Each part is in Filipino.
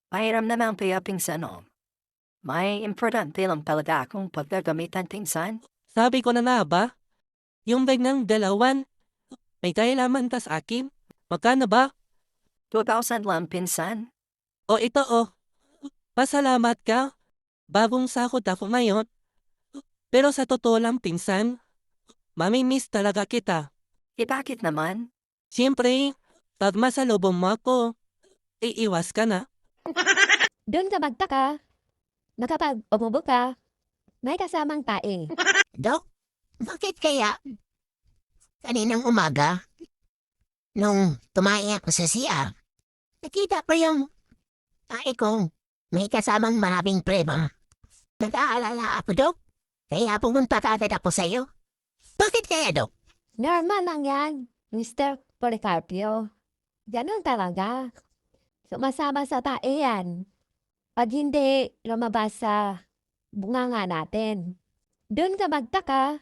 Pahiram naman kaya pinsan. May importante lang talaga akong paggagamitan pinsan. Sabi ko na nga ba? Yung bag ng dalawan, may kailaman tas akin. Magkano ba? 2,000 lang pinsan. O ito o, pasalamat ka. Bagong sahod ako ngayon. Pero sa totoo lang pinsan, mamimiss talaga kita. Bakit naman? Siyempre, pag masalubong mo ako, iiwas ka na. Doon ka magtaka na kapag umubo ka, may kasamang tae. Dok, bakit kaya kaninang umaga, nung tumae ako sa CR, nakita ko yung tae kong may kasamang maraming prema. Nag-aalala ako, Dok. Kaya pumunta ka agad ako sa'yo. Bakit kaya, Dok? Normal lang yan, Mr. Policarpio. Ganun talaga. Sumasama sa tae yan. Pag hindi lumabas sa bunganga natin. Doon ka magtaka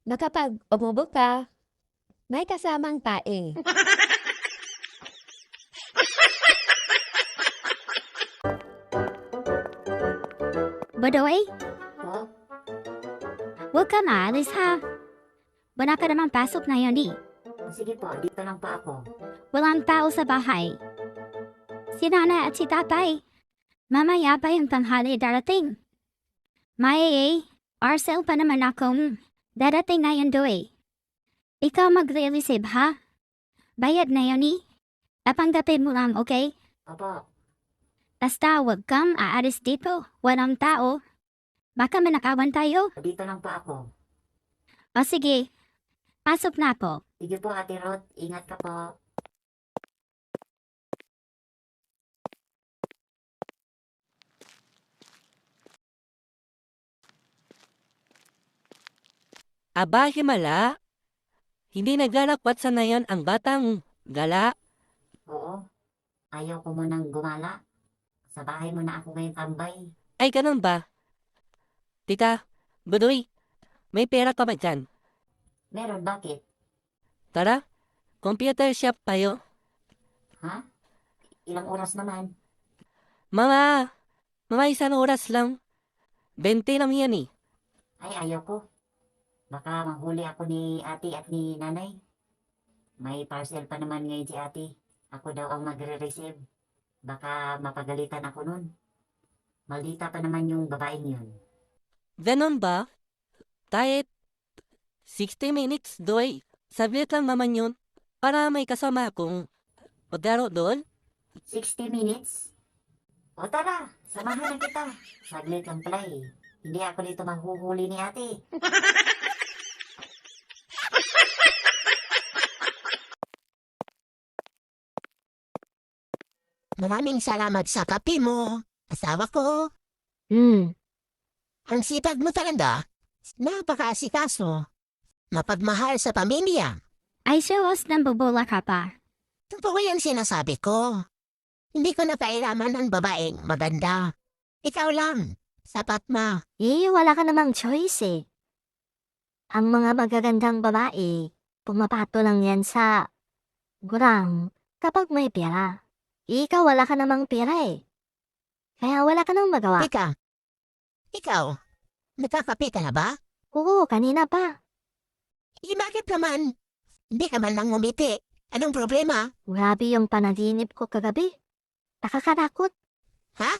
na kapag umubo ka, may kasamang tae. Badoy, Oh, huwag ka maalis ha. Wala ka namang pasok ngayon eh. sige po, dito lang pa ako. Walang tao sa bahay. Si Nana at si Tatay. Mamaya pa yung tanghali darating. May Arcel pa naman akong darating ngayon doy. Ikaw mag-receive ha? Bayad na yun eh. Napanggapin mo lang, okay? Opo, Basta huwag kang aalis dito. Walang tao. Baka manakawan tayo. dito lang pa ako. O sige, pasok na ako. Sige po, Ate Rod. Ingat ka po. Aba, himala. Hindi naglalakwat sa ngayon ang batang gala. Oo, ayaw ko munang gumala. Sa bahay mo na ako ngayon tambay. Ay, ganun ba? Tita, Budoy, may pera ka ba dyan? Meron, bakit? Tara, computer shop tayo. Ha? Ilang oras naman? Mga isang oras lang. 20 lang yan eh. Ay, ayaw ko. Baka manghuli ako ni ate at ni nanay. May parcel pa naman ngayon si ate. Ako daw ang magre-receive. Baka mapagalitan ako nun. Maldita pa naman yung babaeng yun. Ganun ba? Kahit 60 minutes, doy. Saglit lang naman yun. Para may kasama akong maglaro doon. 60 minutes? O tara, samahan na kita. Saglit lang pala eh. Hindi ako dito manghuhuli ni ate. Maraming salamat sa kape mo, asawa ko. Ang sipag mo talaga. Napaka-asikaso. Mapagmahal sa pamilya. Ay, siwas nang bubula ka pa. Totoo yan sinasabi ko. Hindi ko na kailangan ng babaeng maganda. Ikaw lang. Sapat na. Wala ka namang choice eh. Ang mga magagandang babae, pumapato lang yan sa gurang kapag may pera. Ikaw wala ka namang pera eh. Kaya wala ka nang magawa. Teka. Ikaw, nakakape ka na ba? Oo, kanina pa. Bakit naman? Hindi ka man lang umiti. Anong problema? Grabe yung panaginip ko kagabi. Nakakatakot. Ha?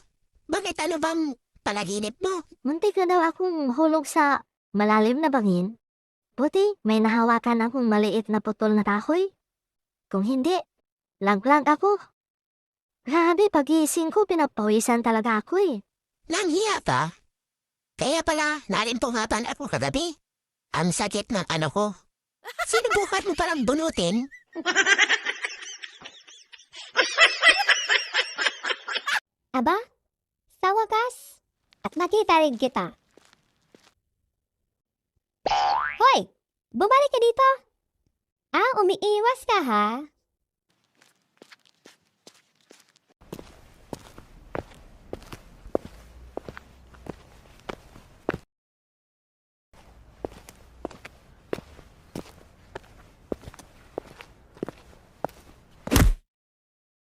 Bakit ano bang palaginip mo? Muntik na daw akong hulog sa malalim na bangin. Buti may nahawakan akong maliit na putol na kahoy. Kung hindi, laglag ako. Grabe, pag-iising ko, pinapawisan talaga ako eh. Nanghiya ka? Kaya pala, nalimpungatan ako kagabi. Ang sakit ng ano ko. Sinubukan mo palang bunutin? Aba, sa wakas. At nakita rin kita. Hoy! Bumalik ka dito! Umiiwas ka ha?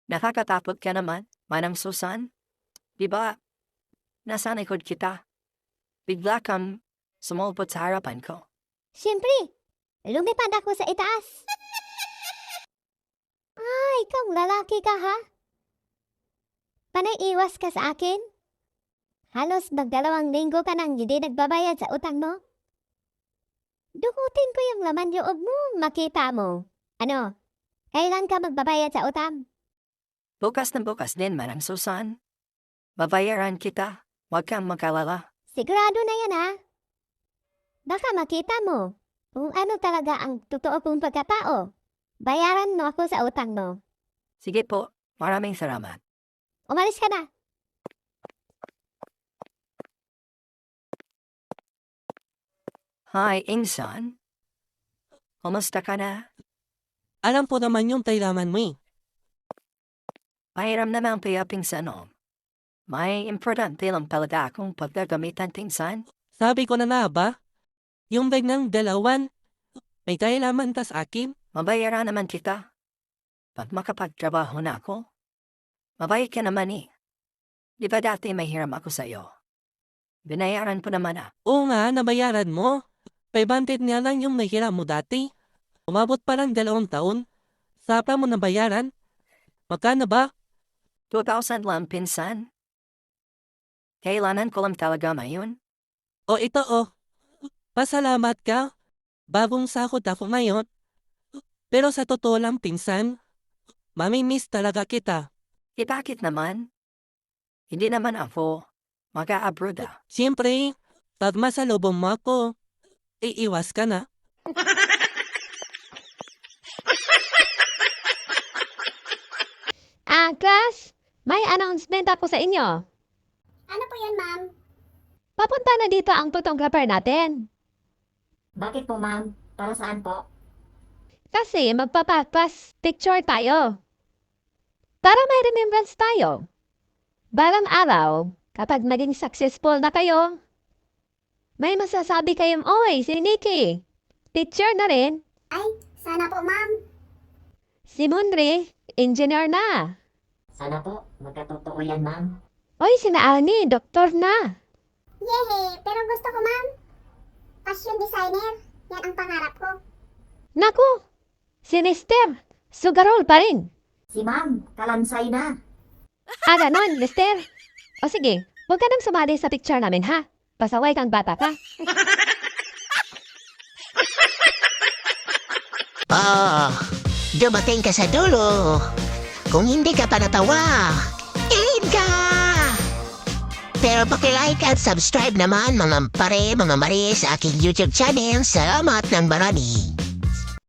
Nakakatakot ka naman. Manang Susan, di ba, nasa likod kita? Bigla kang sumulpot sa harapan ko. Siyempre, lumipad ako sa itaas. Ikaw lalaki ka ha? Panay iwas ka sa akin? Halos magdalawang linggo ka nang hindi nagbabayad sa utang mo? Dukutin ko yung laman loob mo, makita mo. Ano, kailan ka magbabayad sa utang? Bukas na bukas din, Manang Susan. Babayaran kita. Huwag kang magalala. Sigurado na yan ha? Baka makita mo kung ano talaga ang totoo kong pagkatao. Bayaran mo ako sa utang mo. Sige po, maraming salamat. Umalis ka na. Hi, Insan. Kumusta ka na? Alam po naman yung kailangan mo eh. Pahiram naman piyaping sa nom. May importante lang talaga akong pagkagamitan, Tinsan. Sabi ko na ba? Yung bag ng dalawan, may kailangan ka sa akin? Mabayaran naman kita. Pag makapagtrabaho na ako, mabait ka naman eh. Di ba dati may hiram ako sa'yo? Binayaran po naman ah. Oo nga, nabayaran mo. 500 nga lang yung nahiram mo dati. Umabot pa lang 2 taon. Sapa mo nabayaran. Magkano ba? 2,000 lang, pinsan. Kailangan ko lang talaga ngayon. O ito oh. Pasalamat ka. Bagong sahod ako ngayon. Pero sa totoo lang, pinsan, mamimiss talaga kita. Bakit naman? Hindi naman ako mag-a-abroad ah. Siyempre, pag masalubong mo ako, iiwas ka na. Class, may announcement ako sa inyo. Ano po yan, ma'am? Papunta na dito ang photographer natin. Bakit po, ma'am? Para saan po? Kasi magpapapas picture tayo. Para may remembrance tayo. Balang araw, kapag maging successful na kayo, may masasabi kayong, oy, si Nikki, teacher na rin. Ay, sana po, ma'am. Si Munri, engineer na. Sana po, magkatotoo yan, ma'am. Oy, si Naani, doktor na. Yehey, pero gusto ko, ma'am. Fashion designer. Yan ang pangarap ko. Naku, si Lester, sugarol pa rin. Si ma'am, kalansay na. Ganon, Lester. O sige, huwag ka nang sumali sa picture namin, ha? Pasaway kang bata ka. Dumating ka sa dulo. Kung hindi ka pa natawa, ilin ka! Pero pakilike at subscribe naman mga pare, mga mari sa aking YouTube channel. Salamat ng marami.